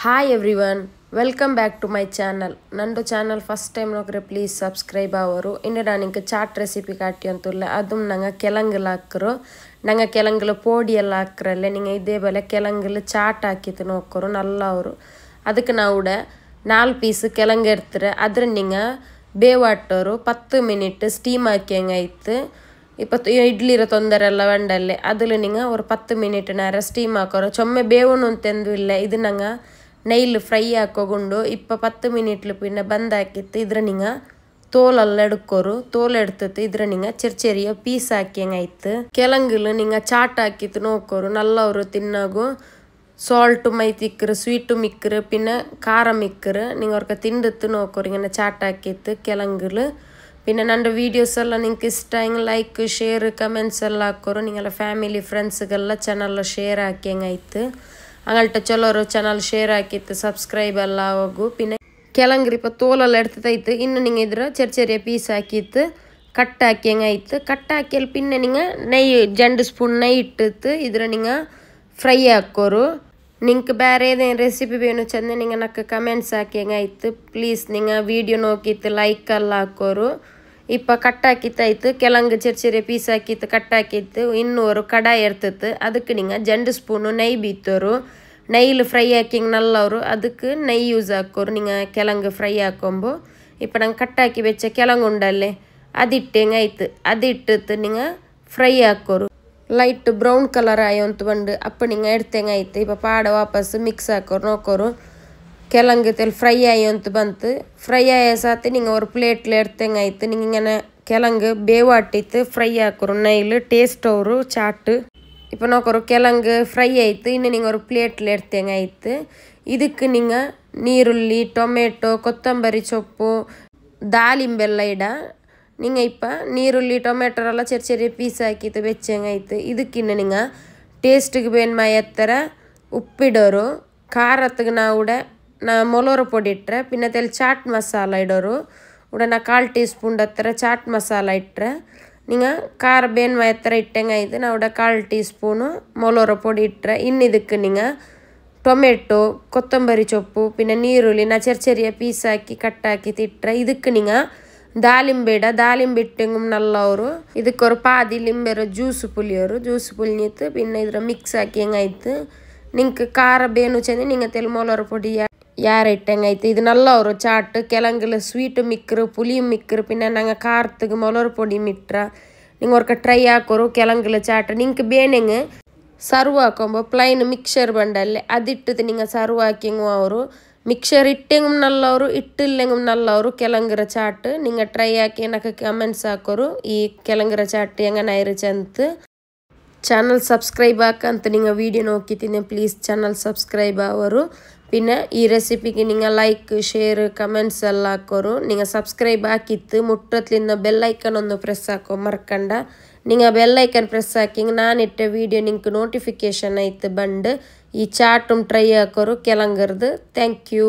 Hi everyone, welcome back to my channel. Nandu channel first time nokre please subscribe avaru. Inne naninge chaat recipe kaatti antulla adum nanga kelangala hakkro. Nanga kelangala podi ella hakralle ninga ide bale kelangala chaat hakittu nokkoru nalla avaru. Adukku nauda 4 piece kelang edutire adra ninga ಬೇವಾಟೋರು 10 minute steam ಹಾಕಿಯಂಗಾಯ್ತು ಇಪ್ಪತ್ತು ಇಡ್ಲಿ ಇರೋ ತೊಂದರೆ ಎಲ್ಲ ವಂಡಲ್ಲೇ ಅದರಲ್ಲಿ ನಿಂಗೆ ஒரு 10 minute நேர ಸ್ಟೀಮ್ ಹಾಕೋರು ಚೊಮ್ಮೆ ಬೇವನು ಅಂತೆಂದು ಇಲ್ಲ ಇದು ನಂಗೆ ನೈಲ್ ಫ್ರೈ ಹಾಕೋಗೊಂಡು 10 ಮಿನಿಟ್ಲು ಪಿನ್ನ ಬಂದ್ ಹಾಕಿತ್ತು ಇದ್ರ ನಿಂಗೆ ತೋಲೆಲ್ಲ ಎಡ್ಕೋರು ತೋಲ್ ಎಡ್ತತ್ತು ಇದ್ರ ನಿಂಗೆ ಚೆರಿಯ ಪೀಸ್ ಹಾಕಿಯಂಗಾಯ್ತು ಕೆಳಂಗಿಲು ನಿಂಗೆ ಚಾಟ್ ಹಾಕಿತ್ತು ನೋಕೋರು ನಲ್ಲವರು ತಿನ್ನಾಗು ಸಾಲ್ಟ್ ಮೈತಿಕ್ಕರು ಸ್ವೀಟ್ ಮಿಕ್ಕರು ಪಿನ್ನ ಖಾರ ಮಿಕ್ಕರು நீங்கள் அவருக்கு திண்டுத்து நோக்குறீங்க சாட் ஆக்கித்து கிழங்குல பின்ன நண்ட வீடியோஸ் எல்லாம் നിങ്ങൾക്ക് ಇಷ್ಟ ಲೈಕ್ ಶೇರ್ ಕಮೆಂಟ್ಸ್ ಎಲ್ಲ ಹಾಕೋರು ನಿಂಗೆಲ್ಲ ಫ್ಯಾಮಿಲಿ ಫ್ರೆಂಡ್ಸ್ಗೆಲ್ಲ ಚಾನಲ್ ಶೇರ್ ಹಾಕಿಯಂಗಾಯ್ತು ಅಂಗಲ್ಟ ಚಲೋರು ಚಾನಲ್ ಶೇರ್ ಹಾಕಿತ್ತು ಸಬ್ಸ್ಕ್ರೈಬ್ ಎಲ್ಲ ಹೋಗು ಪಿನ್ನ ಕೆಳಂಗ್ರಿ ಇಪ್ಪ ತೋಲೆಲ್ಲ ಎಡ್ತೈತು ಇನ್ನು ನಿಂಗೆ ಇದ್ರ ಚೆರಿಯ ಪೀಸ್ ಹಾಕಿತ್ತು ಕಟ್ ಹಾಕಿಯಂಗಾಯ್ತು ಕಟ್ ಹಾಕಿಯಲ್ಲಿ ಪಿನ್ನ ನಿಂಗೆ ನೆಯ್ 2 ಸ್ಪೂನ್ ನೆಯ್ ಇಟ್ಟಿತ್ತು ಇದ್ರ ನಿಂಗೆ ಫ್ರೈ ಹಾಕೋರು ನಿಂಗೆ ಬೇರೆ ಏನೇನು ರೆಸಿಪಿ ಬೇಕು ಚಂದ ನಿಂಗೆ ನಕ್ಕೆ ಕಮೆಂಟ್ಸ್ ಹಾಕಿಯಂಗಾಯ್ತು ಪ್ಲೀಸ್ ನಿಂಗೆ ವೀಡಿಯೋ ನೋಕಿತ್ತು ಲೈಕ್ ಎಲ್ಲ ಹಾಕೋರು ಕಟ್ ಹಾಕಿತ್ತಾಯ್ತು ಕೆಳಂಗೆ ಚೆರಿಯ ಪೀಸ್ ಹಾಕಿತ್ತು ಕಟ್ ಹಾಕಿತ್ತು ಇನ್ನೂರು ಕಡಾಯಿ ಇರ್ತಿತ್ತು ಅದಕ್ಕೆ ನಿಂಗೆ 2 ಸ್ಪೂನು ನೆಯ್ ಬೀತೋರು ನೆಯ್ಲು ಫ್ರೈ ಹಾಕಿಂಗೆ ನಲ್ಲವರು ಅದಕ್ಕೆ ನೆಯ್ ಯೂಸ್ ಹಾಕೋರು ನಿಂಗೆ ಕೆಳಂಗೆ ಫ್ರೈ ಹಾಕೊಂಬು ನಂಗೆ ಕಟ್ ಹಾಕಿ ಬೆಚ್ಚ ಕೆಳಂಗೆ ಉಂಡಲ್ಲೇ ಅದಿಟ್ಟಂಗಾಯ್ತು ಅದಿಟ್ಟಿತ್ತು ನಿಂಗೆ ಫ್ರೈ ಹಾಕೋರು ಲೈಟ್ ಬ್ರೌನ್ ಕಲರ್ ಆಯೋಂತ ಬಂದು ಅಪ್ಪ ನಿಂಗೆ ಎಡ್ತಂಗಾಯ್ತು ಪಾಡ ವಾಪಸ್ ಮಿಕ್ಸ್ ಹಾಕೋರು ನೋಕೋರು ಕೆಳಂಗೆ ತೆಲ್ ಫ್ರೈ ಆಯೋಂತ ಬಂತು ಫ್ರೈ ಆಯ ಸಾತಿ ನಿಂಗೆ ஒரு ಪ್ಲೇಟ್ಲ ಎಡ್ತಂಗಾಯ್ತು ನಿಂಗೆ ಇങ്ങനെ ಕೆಳಂಗೆ ಬೇವಾಟಿತ್ತು ಫ್ರೈ ಹಾಕೋರು ನೈಲ್ ಟೇಸ್ಟ್ ಅವರು ಚಾಟ್ ನೋಕೋರು ಕೆಳಂಗೆ ಫ್ರೈ ಆಯ್ತು ಇನ್ನು ನಿಂಗೆ ஒரு ಪ್ಲೇಟ್ಲ ಎಡ್ತಂಗಾಯ್ತು ಇದಕ್ಕೆ ನಿಂಗೆ ನೀರುಳ್ಳಿ ಟೊಮೆಟೊ ಕೊತ್ತಂಬರಿ ಸೊಪ್ಪು ದಾಳಿಂಬೆಲ್ಲ ಇಡ ನಿಂಗೆ ನೀರುಳ್ಳಿ ಟೊಮೆಟೊ ಎಲ್ಲ ಚೆರಿಯ ಪೀಸ್ ಹಾಕಿತ್ತು ಬೆಚ್ಚಂಗಾಯ್ತು ಇದಕ್ಕಿನ್ನು ನಿಂಗೆ ಟೇಸ್ಟಿಗೆ ಬೇನ್ಮ ಎತ್ತರ ಉಪ್ಪಿಡೋರು ಖಾರತ್ಗೆ ನಾ ಮೊಲೋರ ಪೊಡಿ ಇಟ್ಟರೆ ಪಿನ್ನ ತೆಲ್ ಚಾಟ್ ಮಸಾಲ ಇಡೋರು ನಾ 1/4 ಟೀ ಸ್ಪೂನ್ ಹತ್ತಿರ ಚಾಟ್ ಮಸಾಲ ಇಟ್ಟರೆ ನಿಂಗೆ ಖಾರ ಬೇನ್ಮ ಎತ್ತರ ಇಟ್ಟಂಗಾಯ್ತು ನಾ 1/4 ಟೀ ಸ್ಪೂನು ಮೊಲೋರ ಪೊಡಿ ಇಟ್ಟರೆ ಇನ್ನು ಇದಕ್ಕೆ ನಿಂಗೆ ಟೊಮೆಟೊ ಕೊತ್ತಂಬರಿ ಸೊಪ್ಪು ಪಿನ್ನ ನೀರುಳ್ಳಿ ನಾ ಚೆರಿಯ ಪೀಸ್ ಹಾಕಿ ಕಟ್ ಹಾಕಿ ಇಟ್ಟರೆ ಇದಕ್ಕೆ ನಿಂಗೆ ದಾಳಿಂಬೆ ಇಟ್ಟಂಗು ನಲ್ಲವರು ಇದಕ್ಕೆ ಪಾದಿ ಲಿಂಬೆರ ಜ್ಯೂಸ್ ಪುಳಿಯತ್ತು ಪಿನ್ನ ಇದ್ರ ಮಿಕ್ಸ್ ಹಾಕಿ ಹೆಂಗಾಯ್ತು ನಿಂಗೆ ಖಾರ ಬೇನು ಚಂದ ನಿಂಗೆ ತೆಲ್ ಮೊಲರ ಪೊಡಿ ಯಾರ ಇಟ್ಟಂಗಾಯ್ತು ಇದು ನಲ್ಲವರು ಚಾಟ್ ಕೆಳಂಗೆಲ್ಲ ಸ್ವೀಟ್ ಮಿಕ್ರು ಪುಳಿ ಮಿಕ್ರು ಪಿನ್ನ ನಂಗೆ ಖಾರತ್ಗೆ ಮೊಲರ ಪೊಡಿ ಮಿಟ್ರ ನಿಂಗೆ ಅವ್ರಕ ಟ್ರೈ ಹಾಕೋರು ಕೆಳಂಗೆಲ್ಲ ಚಾಟ್ ನಿಂಗೆ ಬೇನೆಂಗೆ ಸರ್ವ್ ಹಾಕೊಂಬ ಪ್ಲೈನ್ ಮಿಕ್ಸರ್ ಬಂಡಲ್ಲೇ ಅದಿಟ್ಟದು ನಿಂಗೆ ಸರ್ವ್ ಹಾಕಿಂಗು ಅವರು ಮಿಕ್ಸರ್ ಇಟ್ಟೆಂಗು ನಲ್ಲವರು ಇಟ್ಟಿಲ್ಲೆಂಗು ನಲ್ಲವರು ಕೆಳಂಗರ ಚಾಟ್ ನಿಂಗೆ ಟ್ರೈ ಹಾಕಿ ನಕ್ಕೆ ಕಮೆಂಟ್ಸ್ ಹಾಕೋರು ಈ ಕೆಳಂಗರ ಚಾಟ್ ಹೆಂಗ ನೈರು ಚಂತ ಚಾನಲ್ ಸಬ್ಸ್ಕ್ರೈಬ್ ಹಾಕಂತ ನಿಂಗೆ ವೀಡಿಯೋ ನೋಕಿತೀನಿ ಪ್ಲೀಸ್ ಚಾನಲ್ ಸಬ್ಸ್ಕ್ರೈಬ್ ಅವರು ಪಿನ್ನ ಈ ರೆಸಿಪಿಗೆ ನಿಂಗೆ ಲೈಕ್ ಶೇರ್ ಕಮೆಂಟ್ಸ್ ಎಲ್ಲ ಹಾಕೋರು ನಿಂಗೆ ಸಬ್ಸ್ಕ್ರೈಬ್ ಹಾಕಿತ್ತು ಮುಟ್ಟತ್ಲಿಂದ ಬೆಲ್ ಐಕನ್ ಒಂದು ಪ್ರೆಸ್ ಹಾಕೋ ಮರ್ಕಂಡ ನಿಂಗೆ ಬೆಲ್ ಐಕನ್ ಪ್ರೆಸ್ ಹಾಕಿಂಗೆ ನಾನಿಟ್ಟ ವೀಡಿಯೋ ನಿಂಗೆ ನೋಟಿಫಿಕೇಶನ್ ಆಯ್ತು ಬಂದು ಈ ಚಾಟ್ ಟ್ರೈ ಹಾಕೋರು ಕೆಳಂಗರ್ದು ಥ್ಯಾಂಕ್ ಯು